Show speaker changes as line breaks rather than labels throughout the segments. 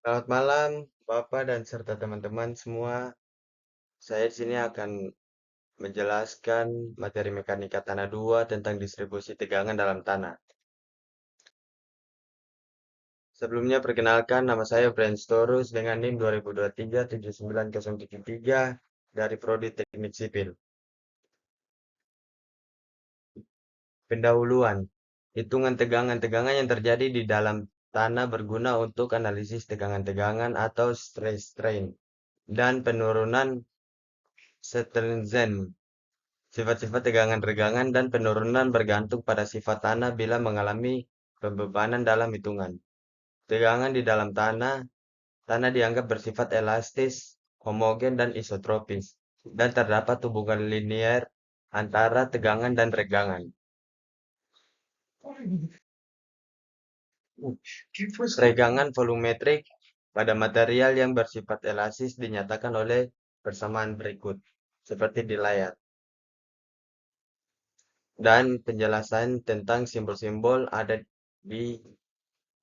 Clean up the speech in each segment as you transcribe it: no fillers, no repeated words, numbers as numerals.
Selamat malam, Bapak dan serta teman-teman semua. Saya di sini akan menjelaskan materi mekanika tanah 2 tentang distribusi tegangan dalam tanah. Sebelumnya perkenalkan, nama saya Brian Storus dengan NIM 2023-79073 dari Prodi Teknik Sipil. Pendahuluan, hitungan tegangan-tegangan yang terjadi di dalam tanah berguna untuk analisis tegangan-tegangan atau stress strain dan penurunan Strenzen. Sifat-sifat tegangan-regangan dan penurunan bergantung pada sifat tanah bila mengalami pembebanan dalam hitungan. Tegangan di dalam tanah, tanah dianggap bersifat elastis, homogen, dan isotropis, dan terdapat hubungan linier antara tegangan dan regangan. Regangan volumetrik pada material yang bersifat elastis dinyatakan oleh persamaan berikut, seperti di layar. Dan penjelasan tentang simbol-simbol ada di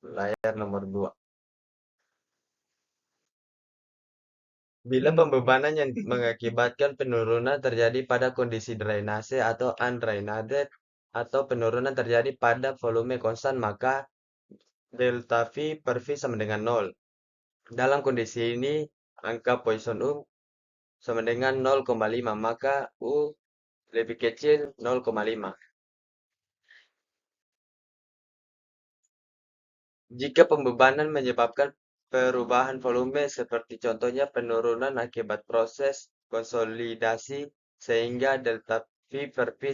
layar nomor 2. Bila pembebanan yang mengakibatkan penurunan terjadi pada kondisi drainase atau undrained atau penurunan terjadi pada volume konstan, maka delta V per V sama dengan 0. Dalam kondisi ini, angka Poisson U sama dengan 0,5, maka U lebih kecil 0,5. Jika pembebanan menyebabkan perubahan volume seperti contohnya penurunan akibat proses konsolidasi sehingga delta V per V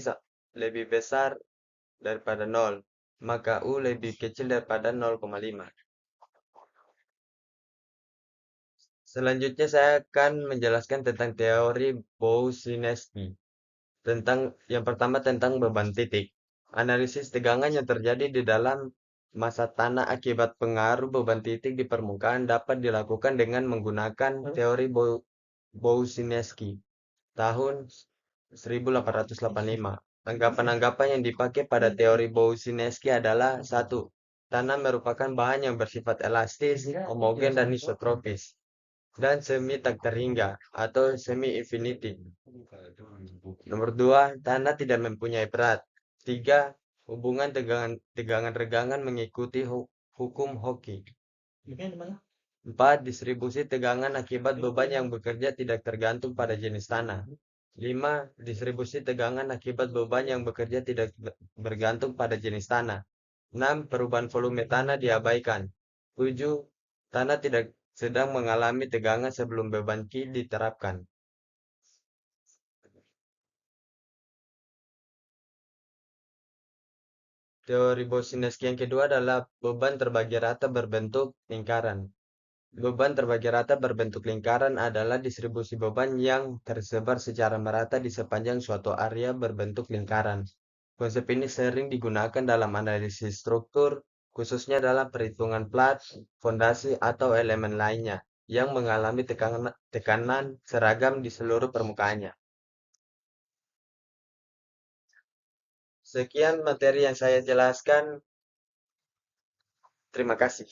lebih besar daripada 0, maka U lebih kecil daripada 0,5. Selanjutnya saya akan menjelaskan tentang teori Boussinesq. Yang pertama tentang beban titik. Analisis tegangan yang terjadi di dalam masa tanah akibat pengaruh beban titik di permukaan dapat dilakukan dengan menggunakan teori Boussinesq tahun 1885. Anggapan-anggapan yang dipakai pada teori Boussinesq adalah: 1. Tanah merupakan bahan yang bersifat elastis, homogen, dan isotropis, dan semi tak terhingga atau semi-infinity. Nomor 2, tanah tidak mempunyai berat. 3. Hubungan tegangan-regangan mengikuti hukum Hooke. 4. Distribusi tegangan akibat beban yang bekerja tidak tergantung pada jenis tanah. 5. Distribusi tegangan akibat beban yang bekerja tidak bergantung pada jenis tanah. 6. Perubahan volume tanah diabaikan. 7. Tanah tidak sedang mengalami tegangan sebelum beban Q diterapkan. Teori Boussinesq yang kedua adalah beban terbagi rata berbentuk lingkaran. Beban terbagi rata berbentuk lingkaran adalah distribusi beban yang tersebar secara merata di sepanjang suatu area berbentuk lingkaran. Konsep ini sering digunakan dalam analisis struktur, khususnya dalam perhitungan plat, fondasi, atau elemen lainnya yang mengalami tekanan seragam di seluruh permukaannya. Sekian materi yang saya jelaskan. Terima kasih.